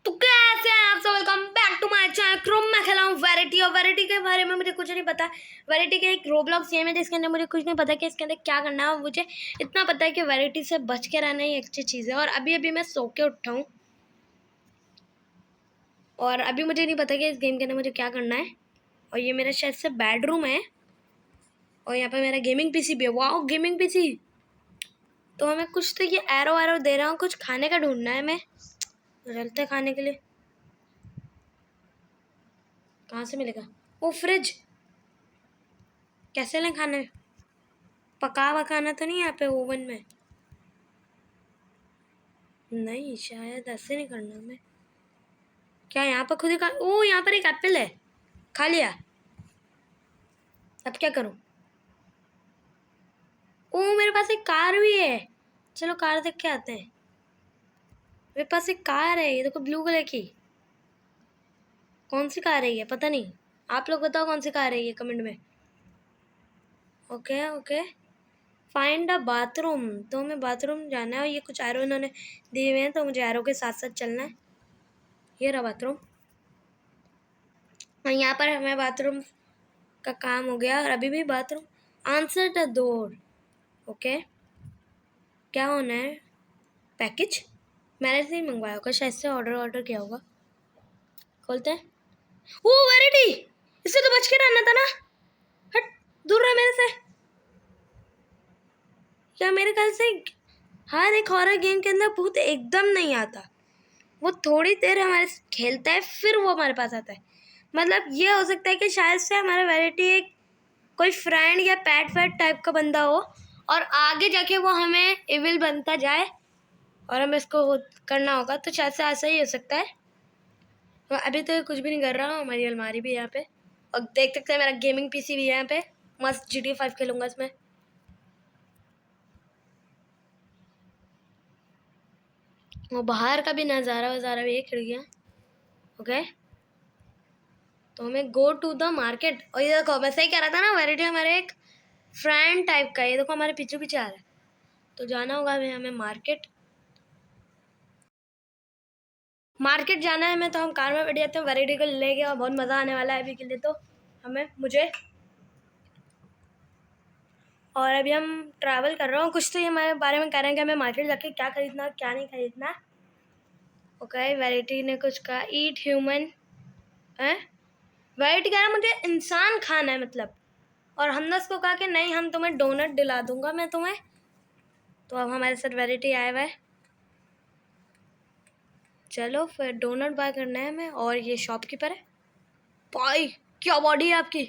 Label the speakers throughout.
Speaker 1: तो कैसे हैं आप सब, welcome back to my channel Chrome. मैं खेला हूँ वैरायटी, और वैरायटी के बारे में मुझे कुछ नहीं पता। वैरायटी का एक रोब्लॉक्स गेम है जिसके अंदर मुझे कुछ नहीं पता कि इसके अंदर क्या करना है। और मुझे इतना पता है कि वैरायटी से बच के रहना ही अच्छी चीज़ है। और अभी अभी मैं सो के उठा हूँ और अभी मुझे नहीं पता कि इस गेम के अंदर मुझे क्या करना है। और ये मेरा शायद से बेडरूम है और यहाँ पे मेरा गेमिंग पीसी भी है। वाह, गेमिंग पीसी। तो हमें कुछ तो ये एरो एरो दे रहा हूँ, कुछ खाने का ढूंढना है। मैं चलते खाने के लिए। कहाँ से मिलेगा? वो फ्रिज। कैसे लें खाने? पका वकाना तो नहीं यहाँ पे ओवन में? नहीं, शायद ऐसे नहीं करना हमें। क्या यहाँ पर खुद ही खा? ओ, यहाँ पर एक एप्पल है, खा लिया। अब क्या करूँ? ओ, मेरे पास एक कार भी है। चलो कार देख के आते हैं। मेरे पास एक कार है, ये देखो, ब्लू कलर की। कौन सी कार है ये? पता नहीं। आप लोग बताओ कौन सी कार है ये कमेंट में। Okay okay, find a bathroom. तो हमें बाथरूम जाना है और ये कुछ एरो इन्होंने दिए हुए हैं, तो मुझे एरो के साथ साथ चलना है। ये रहा बाथरूम। और यहाँ पर हमें बाथरूम का काम हो गया। और अभी भी bathroom. Answer the door. Okay, क्या होना है? पैकेज मैंने से ही मंगवाया होगा, शायद से ऑर्डर किया होगा। खोलते हैं। वो वैरायटी, इससे तो बच के रहना था ना। हट, दूर रहा मेरे से। क्या मेरे ख्याल से हर एक हॉरर गेम के अंदर भूत एकदम नहीं आता। वो थोड़ी देर हमारे खेलता है, फिर वो हमारे पास आता है। मतलब ये हो सकता है कि शायद से हमारा वैरायटी एक कोई फ्रेंड या पैट वैट टाइप का बंदा हो और आगे जाके वो हमें इविल बनता जाए और हमें इसको करना होगा। तो शायद से ऐसा ही हो सकता है। तो अभी तो कुछ भी नहीं कर रहा हूँ। हमारी अलमारी भी है यहाँ पे और देख सकते हैं मेरा गेमिंग पीसी भी है यहाँ पे। मस्त GTA 5 खेलूंगा इसमें। वो बाहर का भी नज़ारा वज़ारा भी है, खिड़कियाँ। ओके, तो हमें गो टू द मार्केट। और ये देखो, मैं सही कह रहा था ना, वैरायटी हमारे एक फ्रेंड टाइप का है। ये देखो हमारे पीछे पीछे आ रहा है। तो जाना होगा हमें मार्केट। मार्केट जाना है हमें, तो हम कार में बैठ जाते हैं, वैरायटी को ले गए और बहुत मज़ा आने वाला है अभी के लिए। तो मुझे और अभी हम ट्रैवल कर रहे हो। कुछ तो ये हमारे बारे में कह रहे हैं कि हमें मार्केट जाके क्या खरीदना क्या नहीं खरीदना। ओके, वैरायटी ने कुछ कहा, ईट ह्यूमन है। वैरायटी कह रहा है मुझे इंसान खाना है मतलब। और हमने उसको कहा कि नहीं, हम तुम्हें डोनट दिला दूंगा मैं तुम्हें। तो अब हमारे साथ वैरायटी आया हुआ है। चलो फिर डोनट बाय करना है हमें। और ये शॉपकीपर है। भाई क्या बॉडी है आपकी!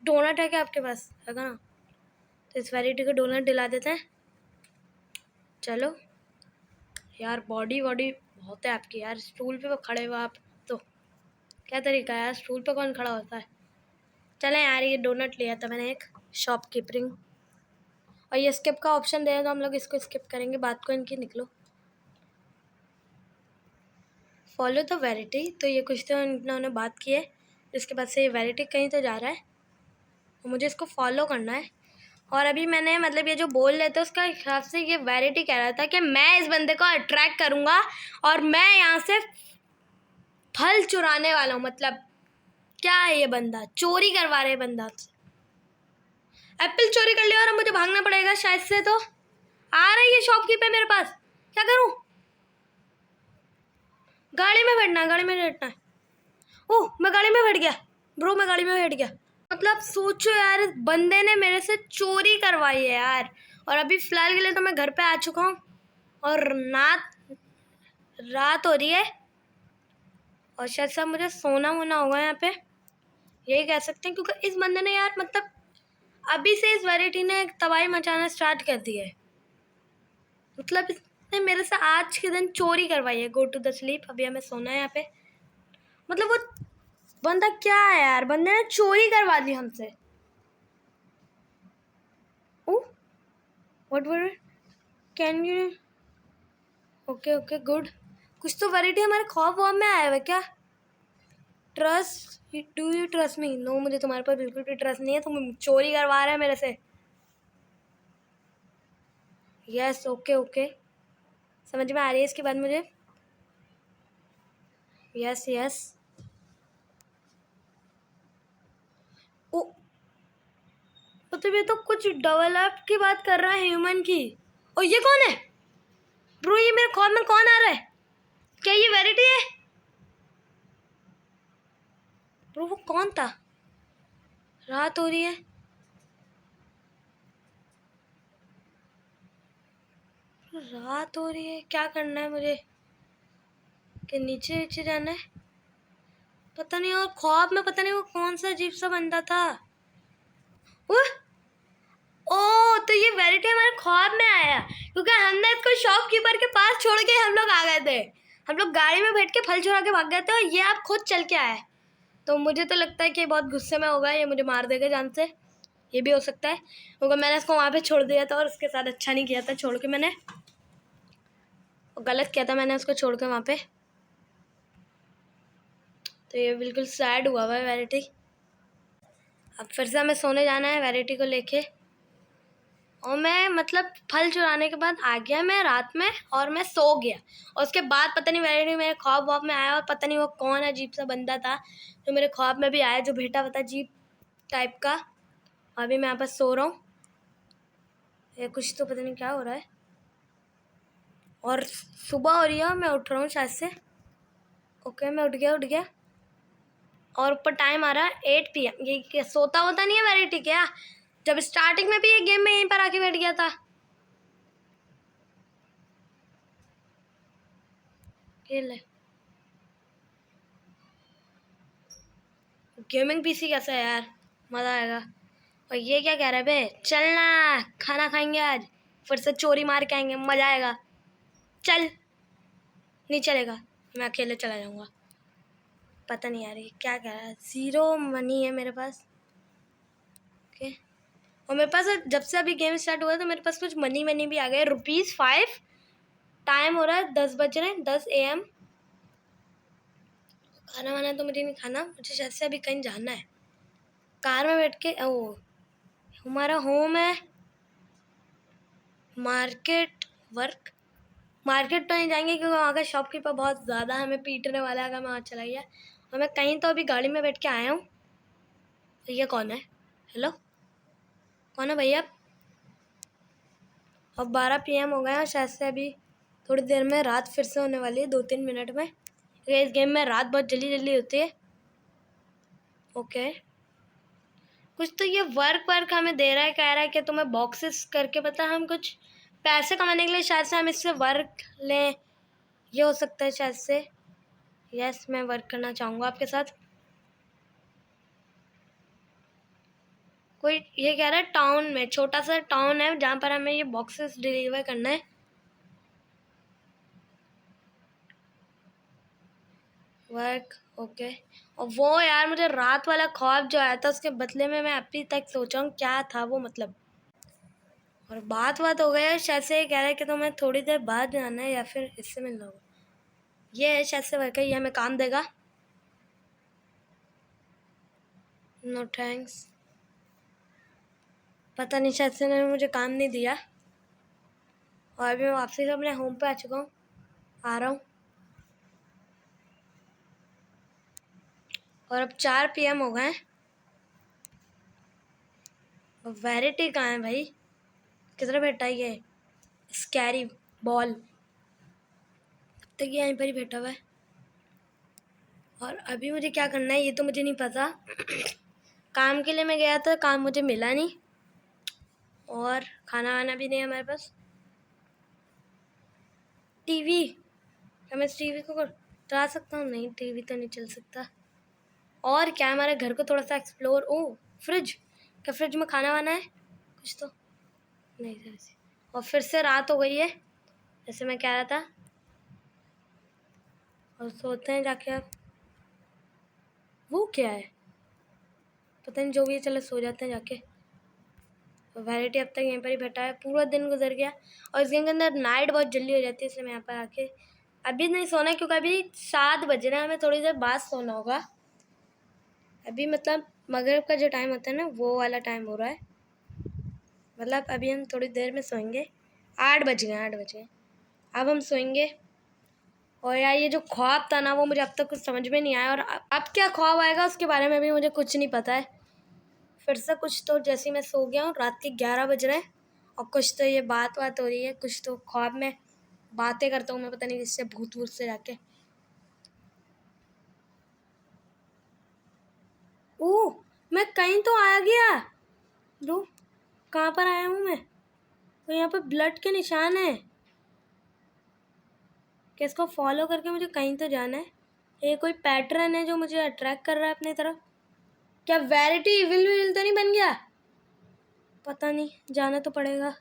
Speaker 1: डोनट है क्या आपके पास? है ना? तो इस वैरायटी को डोनट दिला देते हैं। चलो यार, बॉडी वॉडी बहुत है आपकी यार। स्टूल पे खड़े हो आप तो क्या तरीका है यार, स्टूल पे कौन खड़ा होता है। चलें यार, ये डोनट लिया था मैंने एक शॉपकीपरिंग। और ये स्किप का ऑप्शन दे तो हम लोग इसको स्किप करेंगे, बात को इनकी निकलो। Follow the variety. तो ये कुछ तो इन्होंने बात की है, इसके बाद से ये वैरायटी कहीं तो जा रहा है और मुझे इसको फॉलो करना है। और अभी मैंने मतलब ये जो बोल रहे थे उसका हिसाब से ये वैरायटी कह रहा था कि मैं इस बंदे को अट्रैक्ट करूँगा और मैं यहाँ से फल चुराने वाला हूँ। मतलब क्या है, ये बंदा चोरी करवा रहे बंदा से। एप्पल चोरी कर लिया और अब मुझे भागना पड़ेगा शायद से। तो आ रही है शॉपकीपर मेरे पास, क्या करूँ? गाड़ी में बैठना, गाड़ी में बैठना है। ओह, मैं गाड़ी में बैठ गया ब्रो, मैं गाड़ी में बैठ गया। मतलब सोचो यार, इस बंदे ने मेरे से चोरी करवाई है यार। और अभी फिलहाल के लिए तो मैं घर पे आ चुका हूँ और रात हो रही है और शायद से मुझे सोना वोना होगा यहाँ पे, यही कह सकते हैं। क्योंकि इस बंदे ने यार मतलब अभी से इस वैरायटी ने तबाही मचाना स्टार्ट कर दी है। मतलब इसने मेरे से आज के दिन चोरी करवाई है। Go to the sleep. अभी हमें सोना है यहाँ पे। मतलब वो बंदा क्या है यार, बंदे ने चोरी करवा दी हमसे। Oh, what can you? Okay okay good. कुछ तो वैरायटी हमारे ख्वाब वॉब में आया हुआ है क्या? Trust, do you trust me? No, मुझे तुम्हारे पर बिल्कुल भी ट्रस्ट नहीं है। तुम चोरी करवा रहे हैं मेरे से। यस, ओके ओके, समझ में आ रही है इसके बाद मुझे। Yes yes. ओ मतलब ये तो कुछ डेवलप की बात कर रहा है, ह्यूमन की। और ये कौन है ब्रो? ये मेरे ख्वाब में कौन आ रहा है? क्या ये वेरिटी है ब्रो? वो कौन था? रात हो रही है। रात हो रही है, क्या करना है मुझे? कि नीचे नीचे जाना है? पता नहीं। और ख्वाब में पता नहीं वो कौन सा अजीब सा बंदा था। ओह ओ, तो ये वेरिटी हमारे ख्वाब में आया, क्योंकि हमने इसको शॉपकीपर के पास छोड़ के हम लोग आ गए थे। हम लोग गाड़ी में बैठ के फल चुरा के भाग गए थे और ये आप खुद चल के आए। तो मुझे तो लगता है कि बहुत गुस्से में होगा, ये मुझे मार देगा जान से। ये भी हो सकता है क्योंकि मैंने इसको वहाँ पे छोड़ दिया था और उसके साथ अच्छा नहीं किया था छोड़ के। मैंने गलत किया था, मैंने उसको छोड़ के वहाँ पे। तो ये बिल्कुल सैड हुआ हुआ है वेरिटी। अब फिर से हमें सोने जाना है वेरिटी को लेके। और मैं मतलब फल चुराने के बाद आ गया मैं रात में और मैं सो गया। और उसके बाद पता नहीं वेरिटी मेरे ख्वाब वाब में आया और पता नहीं वो कौन अजीब सा बंदा था जो मेरे ख्वाब में भी आया, जो भेटा हुआ था अजीब टाइप का। अभी मैं यहाँ पर सो रहा हूँ। ये कुछ तो पता नहीं क्या हो रहा है। और सुबह हो रही है और मैं उठ रहा हूँ शायद से। ओके मैं उठ गया। और ऊपर टाइम आ रहा है 8 PM। ये क्या सोता होता नहीं है वेरिटी क्या? जब स्टार्टिंग में भी ये गेम में यहीं पर आके बैठ गया था। खेल ले गेमिंग पीसी कैसा है यार, मज़ा आएगा। और ये क्या कह रहा है बे? चलना खाना खाएंगे आज, फिर से चोरी मार के आएंगे, मज़ा आएगा। चल। नहीं चलेगा, मैं अकेले चला जाऊँगा। पता नहीं यार ये क्या कह रहा है। 0 मनी है मेरे पास। ओके और मेरे पास जब से अभी गेम स्टार्ट हुआ है तो मेरे पास कुछ मनी भी आ गए। ₹5। टाइम हो रहा है 10 बज रहे हैं, 10 AM। खाना वाना तो मुझे नहीं खाना, मुझे शायद से अभी कहीं जाना है। कार में बैठ के ओ हमारा होम है मार्केट वर्क। मार्केट तो नहीं जाएंगे क्योंकि वहाँ का शॉपकीपर बहुत ज़्यादा हमें पीटने वाला है अगर मैं वहाँ चला गया। और मैं कहीं तो अभी गाड़ी में बैठ के आया हूँ। तो ये कौन है? हेलो कौन है भैया? अब 12 PM हो गए हैं, शायद से अभी थोड़ी देर में रात फिर से होने वाली है, 2-3 मिनट में। इस गेम में रात बहुत जल्दी होती है। ओके कुछ तो ये वर्क हमें दे रहा है, कह रहा है कि तुम्हें बॉक्सेस करके पता हम कुछ पैसे कमाने के लिए शायद से हम इससे वर्क लें। ये हो सकता है शायद से। यस मैं वर्क करना चाहूँगा आपके साथ। कोई ये कह रहा है टाउन में, छोटा सा टाउन है जहाँ पर हमें ये बॉक्सेस डिलीवर करना है। Work okay. और वो यार मुझे रात वाला ख्वाब जो आया था उसके बदले में मैं अभी तक सोच रहा हूँ क्या था वो मतलब। और बात हो गया शायद से। ये कह रहा है कि तुम्हें थोड़ी देर बाद जाना है या फिर इससे मिलना होगा। ये है शायद से वर्कर, ये हमें काम देगा। No thanks. पता नहीं शायद से उन्होंने मुझे काम नहीं दिया। और अभी मैं वापसी से अपने होम पे आ चुका हूँ, आ रहा हूँ। और अब 4 PM हो गए हैं। वेरिटी कहाँ है भाई? किधर बैठा है ये स्कैरी बॉल? अब तक ये यहीं पर ही बैठा हुआ है। और अभी मुझे क्या करना है ये तो मुझे नहीं पता। काम के लिए मैं गया था, काम मुझे मिला नहीं। और खाना वाना भी नहीं है हमारे पास। टीवी, क्या मैं इस टीवी को चला सकता हूँ? नहीं टीवी तो नहीं चल सकता। और क्या हमारे घर को थोड़ा सा एक्सप्लोर। ओ फ्रिज, क्या फ्रिज में खाना वाना है कुछ तो? नहीं सर। और फिर से रात हो गई है जैसे मैं कह रहा था। और सोते हैं जाके अब। वो क्या है पता नहीं, जो भी है चलो सो जाते हैं जाके। वैरायटी अब तक यहीं पर ही बैठा है, पूरा दिन गुजर गया। और इस गेम के अंदर नाइट बहुत जल्दी हो जाती है, इसलिए मैं यहाँ पर आके अभी नहीं सोना क्योंकि अभी 7 बज रहे हैं, हमें थोड़ी देर बाद सोना होगा। अभी मतलब मगरिब का जो टाइम होता है ना वो वाला टाइम हो रहा है। मतलब अभी हम थोड़ी देर में सोएंगे। 8 बज गए अब हम सोएंगे। और यार ये जो ख्वाब था ना वो मुझे अब तक कुछ समझ में नहीं आया, और अब क्या ख्वाब आएगा उसके बारे में भी मुझे कुछ नहीं पता है। फिर से कुछ तो जैसे मैं सो गया हूँ, रात के 11 बज रहे हैं, और कुछ तो ये बात हो रही है, कुछ तो ख्वाब में बातें करता हूँ मैं, पता नहीं किससे, भूत वूत से जाके। ओह, मैं कहीं तो आ गया। लो, कहाँ पर आया हूँ मैं? तो यहाँ पर ब्लड के निशान है। क्या इसको फॉलो करके मुझे कहीं तो जाना है? ये कोई पैटर्न है जो मुझे अट्रैक्ट कर रहा है अपनी तरफ। क्या वैरिटी इविल विल तो नहीं बन गया? पता नहीं, जाना तो पड़ेगा।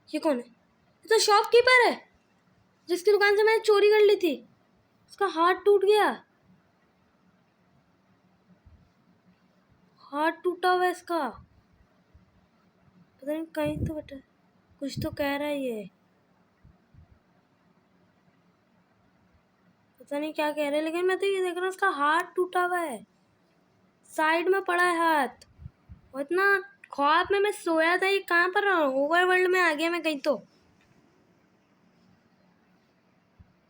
Speaker 1: ये कौन है? ये तो शॉपकीपर है जिसकी दुकान से मैंने चोरी कर ली थी। उसका हाथ टूट गया। हाथ टूटा हुआ है इसका। पता नहीं, कहीं तो बता, कुछ तो कह रहा है ये। पता नहीं क्या कह रहे हैं, लेकिन मैं तो ये देख रहा हूँ उसका हाथ टूटा हुआ है, साइड में पड़ा है हाथ। और इतना ख्वाब में मैं सोया था, ये कहाँ पर रहा हूँ? ओवरवर्ल्ड में आ गया मैं कहीं तो।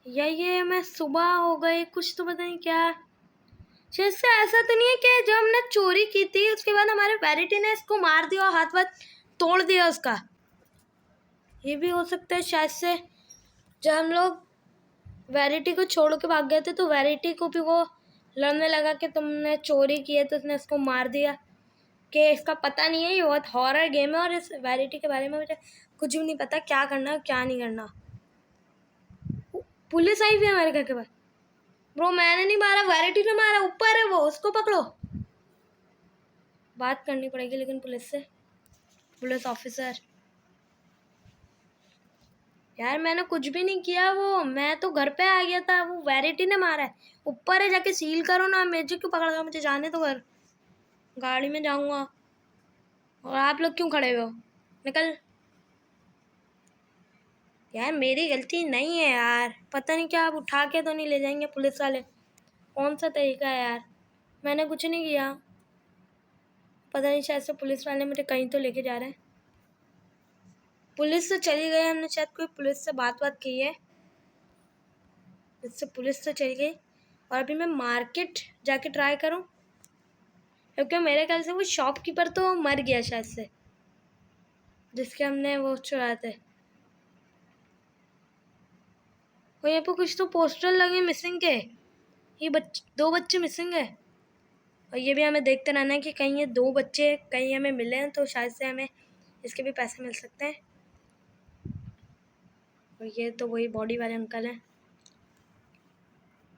Speaker 1: या ये मैं सुबह हो गई, कुछ तो पता नहीं क्या। शायद से ऐसा तो नहीं है कि जब हमने चोरी की थी उसके बाद हमारे वैरिटी ने इसको मार दिया और हाथ वाथ तोड़ दिया उसका? ये भी हो सकता है शायद से। जब हम लोग वैरिटी को छोड़ के भाग गए थे तो वैरिटी को भी वो लड़ने लगा कि तुमने चोरी की है, तो उसने उसको मार दिया। कि इसका पता नहीं है, ये बहुत हॉरर गेम है और इस वैरिटी के बारे में मुझे कुछ भी नहीं पता, क्या करना है क्या नहीं करना। पुलिस आई हुई है हमारे घर के पास। ब्रो, मैंने नहीं मारा, वैरिटी ने मारा, ऊपर है वो, उसको पकड़ो। बात करनी पड़ेगी लेकिन पुलिस से। पुलिस ऑफिसर, यार मैंने कुछ भी नहीं किया, वो मैं तो घर पे आ गया था, वो वैरिटी ने मारा है। ऊपर है, जाके सील करो ना, मुझे क्यों पकड़ रहा? मुझे जाने तो घर, गाड़ी में जाऊंगा। और आप लोग क्यों खड़े हुए हो? निकल। यार मेरी गलती नहीं है यार, पता नहीं क्या, आप उठा के तो नहीं ले जाएंगे पुलिस वाले? कौन सा तरीका है यार, मैंने कुछ नहीं किया। पता नहीं, शायद से पुलिस वाले मुझे कहीं तो लेके जा रहे हैं। पुलिस तो चली गई, हमने शायद कोई पुलिस से बात की है, इससे पुलिस तो चली गई। और अभी मैं मार्केट जाके ट्राई करूं, क्योंकि मेरे ख्याल से वो शॉपकीपर तो मर गया शायद से, जिसके हमने वो चुराए थे। और यहाँ पे कुछ तो पोस्टर लगे मिसिंग के, ये दो बच्चे मिसिंग है। और ये भी हमें देखते रहना है कि कहीं ये दो बच्चे कहीं हमें मिले हैं, तो शायद से हमें इसके भी पैसे मिल सकते हैं। और ये तो वही बॉडी वाले अंकल हैं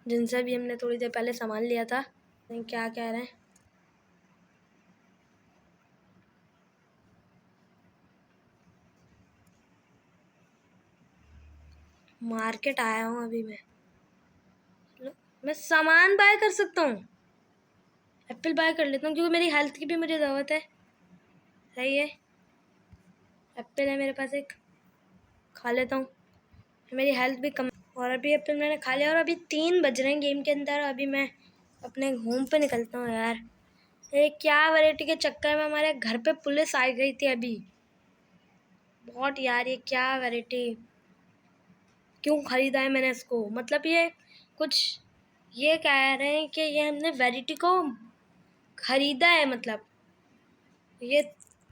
Speaker 1: जिनसे भी हमने थोड़ी देर पहले सामान लिया था। क्या कह रहे हैं? मार्केट आया हूँ अभी मैं सामान बाय कर सकता हूँ। एप्पल बाय कर लेता हूँ क्योंकि मेरी हेल्थ की भी मुझे ज़रूरत है। सही है, एप्पल है मेरे पास एक, खा लेता हूँ, मेरी हेल्थ भी कम। और अभी एप्पल मैंने खा लिया और अभी 3 बज रहे हैं गेम के अंदर। अभी मैं अपने होम पे निकलता हूँ यार। ये क्या वैरायटी के चक्कर में हमारे घर पे पुलिस आ गई थी अभी। बहुत यार, ये क्या वैरायटी क्यों ख़रीदा है मैंने इसको? मतलब ये कुछ ये कह रहे हैं कि ये हमने वैरायटी को ख़रीदा है, मतलब ये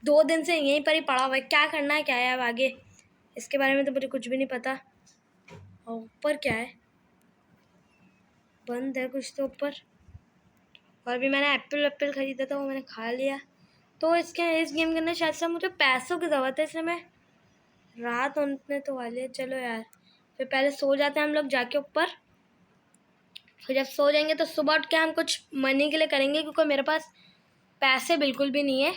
Speaker 1: 2 दिन से यहीं पर ही पड़ा हुआ है। क्या करना है क्या है अब आगे, इसके बारे में तो मुझे कुछ भी नहीं पता। और ऊपर क्या है? बंद है कुछ तो ऊपर। और भी मैंने एप्पल ख़रीदा था, वो मैंने खा लिया। तो इस गेम के अंदर शायद से मुझे पैसों की ज़रूरत है, इसलिए मैं रात होने तो वाली है। चलो यार, फिर पहले सो जाते हैं हम लोग जाके ऊपर। फिर जब सो जाएंगे तो सुबह उठ के हम कुछ मनी के लिए करेंगे, क्योंकि मेरे पास पैसे बिल्कुल भी नहीं है।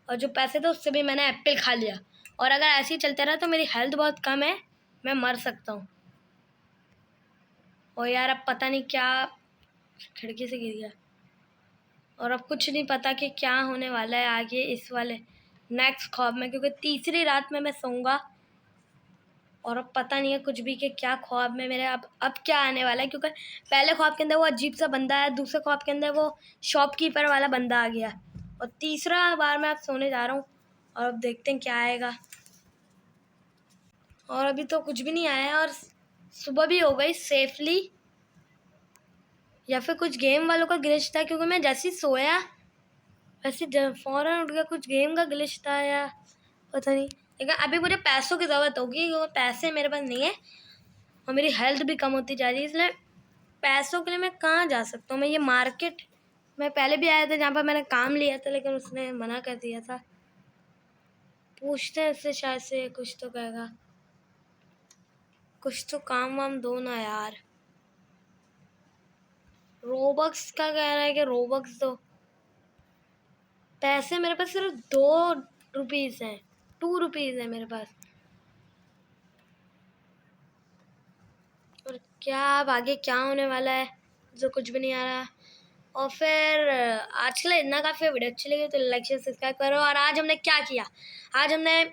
Speaker 1: और जो पैसे थे उससे भी मैंने एप्पल खा लिया। और अगर ऐसे ही चलते रहा तो मेरी हेल्थ बहुत कम है, मैं मर सकता हूँ। और यार अब पता नहीं क्या, खिड़की से गिर गया। और अब कुछ नहीं पता कि क्या होने वाला है आगे इस वाले नेक्स्ट ख्वाब में, क्योंकि तीसरी रात में मैं सोऊंगा। और अब पता नहीं है कुछ भी कि क्या ख्वाब में मेरे अब क्या आने वाला है, क्योंकि पहले ख्वाब के अंदर वो अजीब सा बंदा है, दूसरे ख्वाब के अंदर वो शॉपकीपर वाला बंदा आ गया, और तीसरा बार मैं अब सोने जा रहा हूँ। और अब देखते हैं क्या आएगा। और अभी तो कुछ भी नहीं आया है। और सुबह भी हो गई सेफली, या फिर कुछ गेम वालों का ग्लिच था, क्योंकि मैं जैसे ही सोया वैसे फौरन उठ गया। कुछ गेम का ग्लिच था या पता नहीं। लेकिन अभी मुझे पैसों की ज़रूरत होगी, क्योंकि पैसे मेरे पास नहीं है और मेरी हेल्थ भी कम होती जा रही है। इसलिए पैसों के लिए मैं कहाँ जा सकता हूँ? मैं ये मार्केट मैं पहले भी आया था जहाँ पर मैंने काम लिया था, लेकिन उसने मना कर दिया था। पूछते हैं इससे, शायद से कुछ तो कहेगा। कुछ तो काम वाम दो ना यार। रोबक्स का कह रहा है कि रोबक्स दो। पैसे मेरे पास सिर्फ 2 रुपीज़ हैं, 2 रुपीज़ है मेरे पास। और क्या अब आगे क्या होने वाला है जो कुछ भी नहीं आ रहा। और फिर आज के लिए इतना काफ़ी। वीडियो अच्छी लगी तो लाइक शेयर सब्सक्राइब करो। और आज हमने क्या किया, आज हमने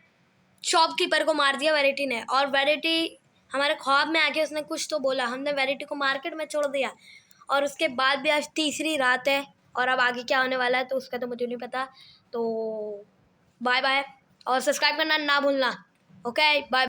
Speaker 1: शॉपकीपर को मार दिया वैरायटी ने। और वैरायटी हमारे ख्वाब में आके उसने कुछ तो बोला, हमने वैरायटी को मार्केट में छोड़ दिया। और उसके बाद भी आज तीसरी रात है, और अब आगे क्या होने वाला है तो उसका तो मुझे नहीं पता। तो बाय बाय, और सब्सक्राइब करना ना भूलना। Okay bye.